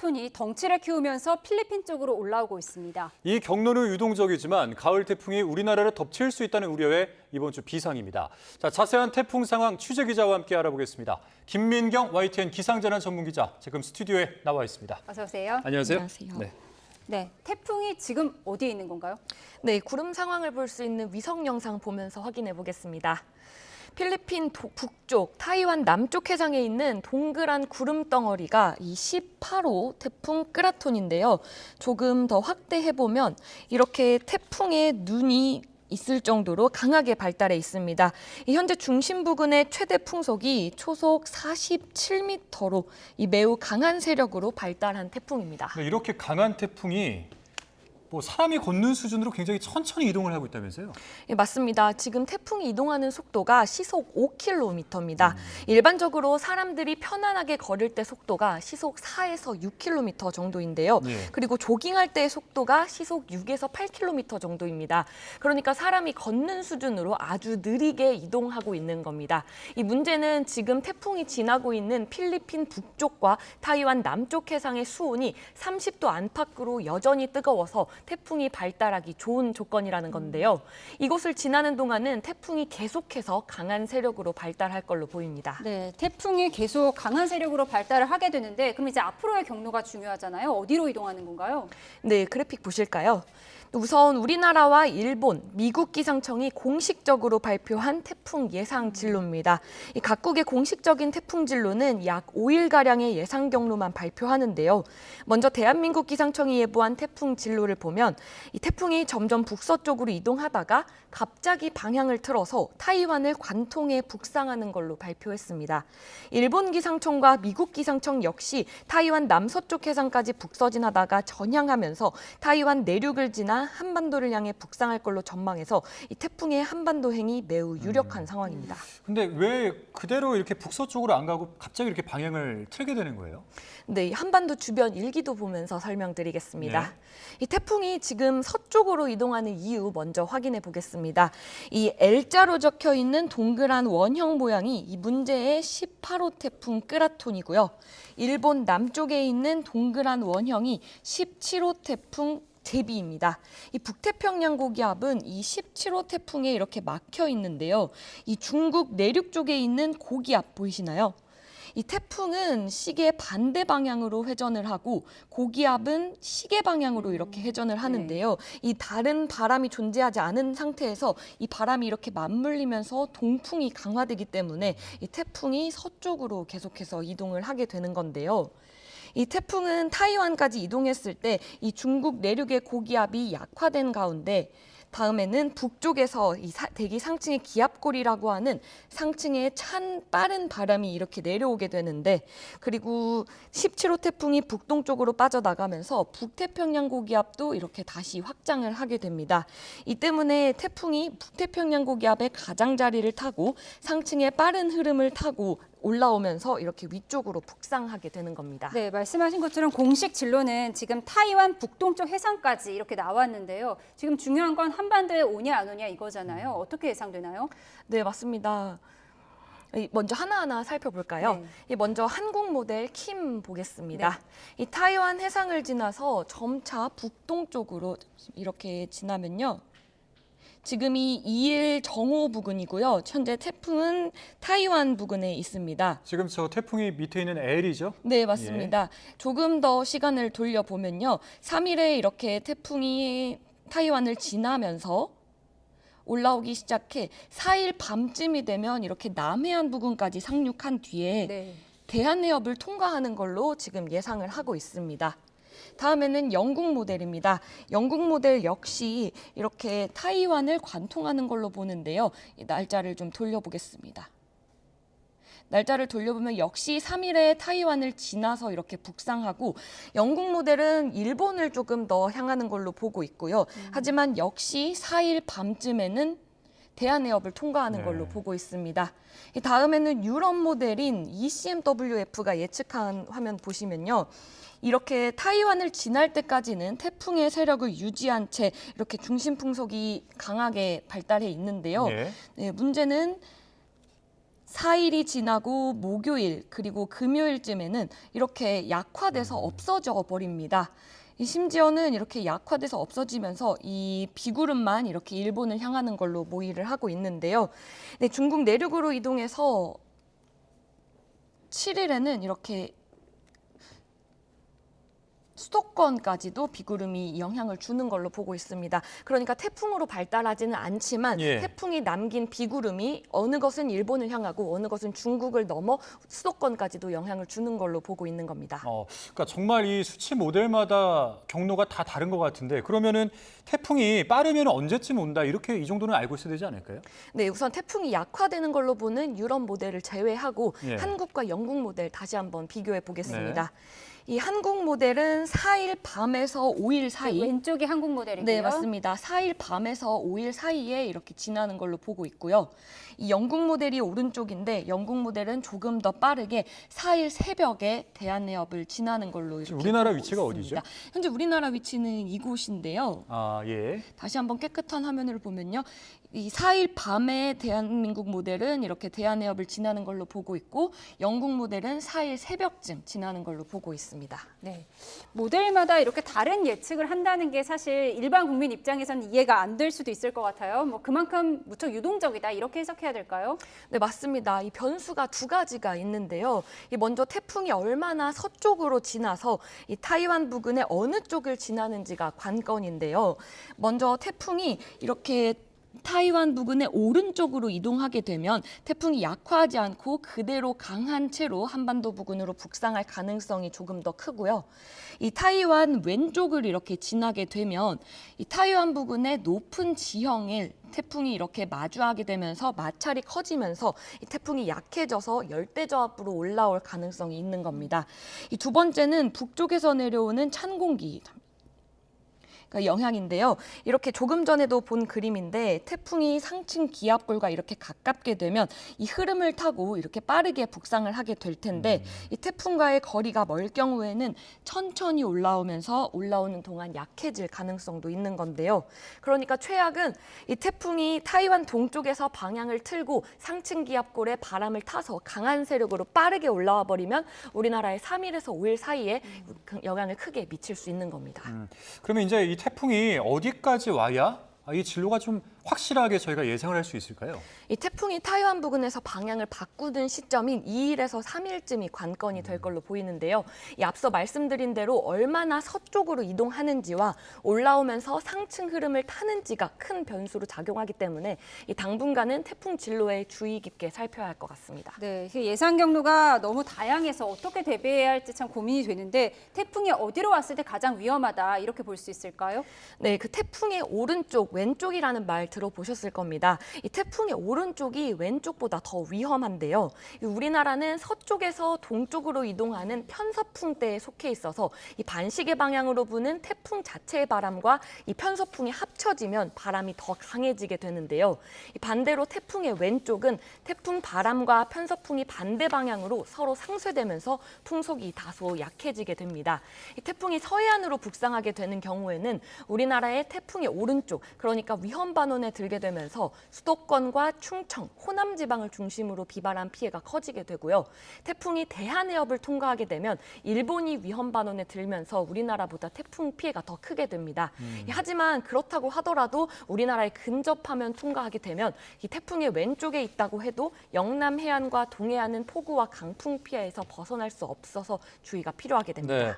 끄라톤이 덩치를 키우면서 필리핀 쪽으로 올라오고 있습니다. 이 경로는 유동적이지만 가을 태풍이 우리나라를 덮칠 수 있다는 우려에 이번 주 비상입니다. 자, 자세한 태풍 상황 취재 기자와 함께 알아보겠습니다. 김민경 YTN 기상재난 전문기자 지금 스튜디오에 나와 있습니다. 어서 오세요. 안녕하세요. 안녕하세요. 네, 태풍이 지금 어디에 있는 건가요? 네, 구름 상황을 볼 수 있는 위성 영상 보면서 확인해 보겠습니다. 필리핀 북쪽, 타이완 남쪽 해상에 있는 동그란 구름 덩어리가 이 18호 태풍 끄라톤인데요. 조금 더 확대해 보면 이렇게 태풍의 눈이 있을 정도로 강하게 발달해 있습니다. 현재 중심 부근의 최대 풍속이 초속 47m로 매우 강한 세력으로 발달한 태풍입니다. 네, 이렇게 강한 태풍이 사람이 걷는 수준으로 굉장히 천천히 이동을 하고 있다면서요? 예, 맞습니다. 지금 태풍이 이동하는 속도가 시속 5km입니다. 일반적으로 사람들이 편안하게 걸을 때 속도가 시속 4에서 6km 정도인데요. 네. 그리고 조깅할 때의 속도가 시속 6에서 8km 정도입니다. 그러니까 사람이 걷는 수준으로 아주 느리게 이동하고 있는 겁니다. 이 문제는 지금 태풍이 지나고 있는 필리핀 북쪽과 타이완 남쪽 해상의 수온이 30도 안팎으로 여전히 뜨거워서 태풍이 발달하기 좋은 조건이라는 건데요. 이곳을 지나는 동안은 태풍이 계속해서 강한 세력으로 발달할 걸로 보입니다. 네, 태풍이 계속 강한 세력으로 발달을 하게 되는데 그럼 이제 앞으로의 경로가 중요하잖아요. 어디로 이동하는 건가요? 네, 그래픽 보실까요? 우선 우리나라와 일본, 미국 기상청이 공식적으로 발표한 태풍 예상 진로입니다. 이 각국의 공식적인 태풍 진로는 약 5일가량의 예상 경로만 발표하는데요. 먼저 대한민국 기상청이 예보한 태풍 진로를 보면 이 태풍이 점점 북서쪽으로 이동하다가 갑자기 방향을 틀어서 타이완을 관통해 북상하는 걸로 발표했습니다. 일본 기상청과 미국 기상청 역시 타이완 남서쪽 해상까지 북서진하다가 전향하면서 타이완 내륙을 지나 한반도를 향해 북상할 걸로 전망해서 이 태풍의 한반도행이 매우 유력한 상황입니다. 근데 왜 그대로 이렇게 북서쪽으로 안 가고 갑자기 이렇게 방향을 틀게 되는 거예요? 네, 한반도 주변 일기도 보면서 설명드리겠습니다. 네. 이 태풍이 지금 서쪽으로 이동하는 이유 먼저 확인해 보겠습니다. 이 L자로 적혀 있는 동그란 원형 모양이 이 문제의 18호 태풍 끄라톤이고요. 일본 남쪽에 있는 동그란 원형이 17호 태풍 제비입니다. 이 북태평양 고기압은 이 17호 태풍에 이렇게 막혀 있는데요. 이 중국 내륙 쪽에 있는 고기압 보이시나요? 이 태풍은 시계 반대 방향으로 회전을 하고 고기압은 시계 방향으로 이렇게 회전을 하는데요. 이 다른 바람이 존재하지 않은 상태에서 이 바람이 이렇게 맞물리면서 동풍이 강화되기 때문에 이 태풍이 서쪽으로 계속해서 이동을 하게 되는 건데요. 이 태풍은 타이완까지 이동했을 때 이 중국 내륙의 고기압이 약화된 가운데 다음에는 북쪽에서 이 대기 상층의 기압골이라고 하는 상층의 찬 빠른 바람이 이렇게 내려오게 되는데 그리고 17호 태풍이 북동쪽으로 빠져나가면서 북태평양 고기압도 이렇게 다시 확장을 하게 됩니다. 이 때문에 태풍이 북태평양 고기압의 가장자리를 타고 상층의 빠른 흐름을 타고 올라오면서 이렇게 위쪽으로 북상하게 되는 겁니다. 네, 말씀하신 것처럼 공식 진로는 지금 타이완 북동쪽 해상까지 이렇게 나왔는데요. 지금 중요한 건 한반도에 오냐 안 오냐 이거잖아요. 어떻게 예상되나요? 네, 맞습니다. 먼저 하나하나 살펴볼까요? 네. 먼저 한국 모델 킴 보겠습니다. 네. 이 타이완 해상을 지나서 점차 북동쪽으로 이렇게 지나면요. 지금이 2일 정오 부근이고요. 현재 태풍은 타이완 부근에 있습니다. 지금 저 태풍이 밑에 있는 L이죠? 네, 맞습니다. 예. 조금 더 시간을 돌려보면요. 3일에 이렇게 태풍이 타이완을 지나면서 올라오기 시작해 4일 밤쯤이 되면 이렇게 남해안 부근까지 상륙한 뒤에 대한해협을 통과하는 걸로 지금 예상을 하고 있습니다. 다음에는 영국 모델입니다. 영국 모델 역시 이렇게 타이완을 관통하는 걸로 보는데요. 날짜를 좀 돌려보겠습니다. 날짜를 돌려보면 역시 3일에 타이완을 지나서 이렇게 북상하고 영국 모델은 일본을 조금 더 향하는 걸로 보고 있고요. 하지만 역시 4일 밤쯤에는 대한해협을 통과하는 걸로 보고 있습니다. 다음에는 유럽 모델인 ECMWF가 예측한 화면 보시면요. 이렇게 타이완을 지날 때까지는 태풍의 세력을 유지한 채 이렇게 중심 풍속이 강하게 발달해 있는데요. 네, 문제는 4일이 지나고 목요일 그리고 금요일쯤에는 이렇게 약화돼서 없어져 버립니다. 심지어는 이렇게 약화돼서 없어지면서 이 비구름만 이렇게 일본을 향하는 걸로 모의를 하고 있는데요. 네, 중국 내륙으로 이동해서 7일에는 이렇게 수도권까지도 비구름이 영향을 주는 걸로 보고 있습니다. 그러니까 태풍으로 발달하지는 않지만 예. 태풍이 남긴 비구름이 어느 것은 일본을 향하고 어느 것은 중국을 넘어 수도권까지도 영향을 주는 걸로 보고 있는 겁니다. 그러니까 정말 이 수치 모델마다 경로가 다 다른 것 같은데 그러면은 태풍이 빠르면 언제쯤 온다 이렇게 이 정도는 알고 있어야 되지 않을까요? 네, 우선 태풍이 약화되는 걸로 보는 유럽 모델을 제외하고 예. 한국과 영국 모델 다시 한번 비교해 보겠습니다. 이 한국 모델은 4일 밤에서 5일 사이 왼쪽이 한국 모델이고요. 네, 맞습니다. 4일 밤에서 5일 사이에 이렇게 지나는 걸로 보고 있고요. 이 영국 모델이 오른쪽인데 영국 모델은 조금 더 빠르게 4일 새벽에 대한해협을 지나는 걸로 이렇게 우리나라 보고 위치가 있습니다. 어디죠? 현재 우리나라 위치는 이곳인데요. 아, 예. 다시 한번 깨끗한 화면을 보면요. 이 4일 밤에 대한민국 모델은 이렇게 대한해협을 지나는 걸로 보고 있고 영국 모델은 4일 새벽쯤 지나는 걸로 보고 있습니다. 네, 모델마다 이렇게 다른 예측을 한다는 게 사실 일반 국민 입장에서는 이해가 안 될 수도 있을 것 같아요. 뭐 그만큼 무척 유동적이다 이렇게 해석해야 될까요? 네, 맞습니다. 이 변수가 두 가지가 있는데요. 이 먼저 태풍이 얼마나 서쪽으로 지나서 이 타이완 부근의 어느 쪽을 지나는지가 관건인데요. 먼저 태풍이 이렇게 타이완 부근의 오른쪽으로 이동하게 되면 태풍이 약화하지 않고 그대로 강한 채로 한반도 부근으로 북상할 가능성이 조금 더 크고요. 이 타이완 왼쪽을 이렇게 지나게 되면 이 타이완 부근의 높은 지형을 태풍이 이렇게 마주하게 되면서 마찰이 커지면서 이 태풍이 약해져서 열대저압으로 올라올 가능성이 있는 겁니다. 이 두 번째는 북쪽에서 내려오는 찬 공기. 영향인데요. 이렇게 조금 전에도 본 그림인데 태풍이 상층 기압골과 이렇게 가깝게 되면 이 흐름을 타고 이렇게 빠르게 북상을 하게 될 텐데 이 태풍과의 거리가 멀 경우에는 천천히 올라오면서 올라오는 동안 약해질 가능성도 있는 건데요. 그러니까 최악은 이 태풍이 타이완 동쪽에서 방향을 틀고 상층 기압골에 바람을 타서 강한 세력으로 빠르게 올라와 버리면 우리나라의 3일에서 5일 사이에 영향을 크게 미칠 수 있는 겁니다. 그러면 이제 이 태풍이 어디까지 와야 이 진로가 좀 확실하게 저희가 예상을 할 수 있을까요? 이 태풍이 타이완 부근에서 방향을 바꾸는 시점인 2일에서 3일쯤이 관건이 될 걸로 보이는데요. 이 앞서 말씀드린 대로 얼마나 서쪽으로 이동하는지와 올라오면서 상층 흐름을 타는지가 큰 변수로 작용하기 때문에 이 당분간은 태풍 진로에 주의 깊게 살펴야 할 것 같습니다. 네, 예상 경로가 너무 다양해서 어떻게 대비해야 할지 참 고민이 되는데 태풍이 어디로 왔을 때 가장 위험하다 이렇게 볼 수 있을까요? 네, 그 태풍의 오른쪽, 왼쪽이라는 말 들어보셨을 겁니다. 이 태풍의 오른쪽이 왼쪽보다 더 위험한데요. 우리나라는 서쪽에서 동쪽으로 이동하는 편서풍대에 속해 있어서 이 반시계 방향으로 부는 태풍 자체의 바람과 이 편서풍이 합쳐지면 바람이 더 강해지게 되는데요. 이 반대로 태풍의 왼쪽은 태풍 바람과 편서풍이 반대 방향으로 서로 상쇄되면서 풍속이 다소 약해지게 됩니다. 이 태풍이 서해안으로 북상하게 되는 경우에는 우리나라의 태풍의 오른쪽, 그러니까 위험 반원에 들게 되면서 수도권과 충청, 호남 지방을 중심으로 비바람 피해가 커지게 되고요. 태풍이 대한해협을 통과하게 되면 일본이 위험 반원에 들면서 우리나라보다 태풍 피해가 더 크게 됩니다. 하지만 그렇다고 하더라도 우리나라에 근접하면 통과하게 되면 이 태풍의 왼쪽에 있다고 해도 영남 해안과 동해안은 폭우와 강풍 피해에서 벗어날 수 없어서 주의가 필요하게 됩니다. 네.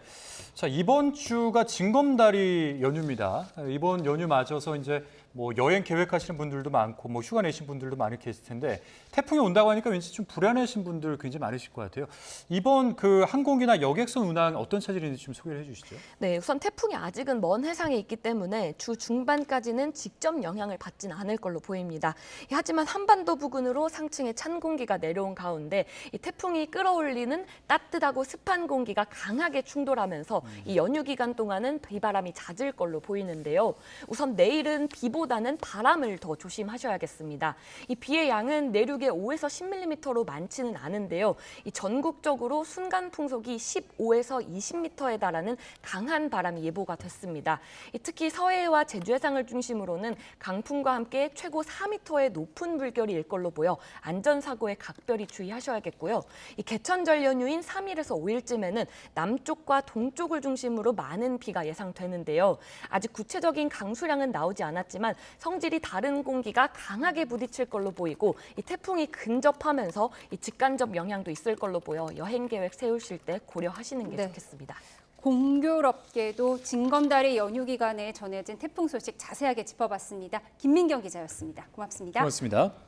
자, 이번 주가 징검다리 연휴입니다. 이번 연휴 맞아서 이제 뭐 여행 계획하시는 분들도 많고 뭐 휴가 내신 분들도 많이 계실 텐데 태풍이 온다고 하니까 왠지 좀 불안하신 분들 굉장히 많으실 것 같아요. 이번 그 항공기나 여객선 운항 어떤 차질인지 좀 소개를 해주시죠. 네, 우선 태풍이 아직은 먼 해상에 있기 때문에 주 중반까지는 직접 영향을 받지는 않을 걸로 보입니다. 하지만 한반도 부근으로 상층의 찬 공기가 내려온 가운데 이 태풍이 끌어올리는 따뜻하고 습한 공기가 강하게 충돌하면서 이 연휴 기간 동안은 비바람이 잦을 걸로 보이는데요. 우선 내일은 비보다 비보다는 바람을 더 조심하셔야겠습니다. 이 비의 양은 내륙에 5에서 10mm로 많지는 않은데요. 이 전국적으로 순간 풍속이 15에서 20m에 달하는 강한 바람이 예보가 됐습니다. 특히 서해와 제주 해상을 중심으로는 강풍과 함께 최고 4m의 높은 물결이 일 걸로 보여 안전사고에 각별히 주의하셔야겠고요. 이 개천절 연휴인 3일에서 5일쯤에는 남쪽과 동쪽을 중심으로 많은 비가 예상되는데요. 아직 구체적인 강수량은 나오지 않았지만 성질이 다른 공기가 강하게 부딪힐 걸로 보이고 이 태풍이 근접하면서 이 직간접 영향도 있을 걸로 보여 여행 계획 세우실 때 고려하시는 게 네. 좋겠습니다. 공교롭게도 징검다리 연휴 기간에 전해진 태풍 소식 자세하게 짚어봤습니다. 김민경 기자였습니다. 고맙습니다. 고맙습니다.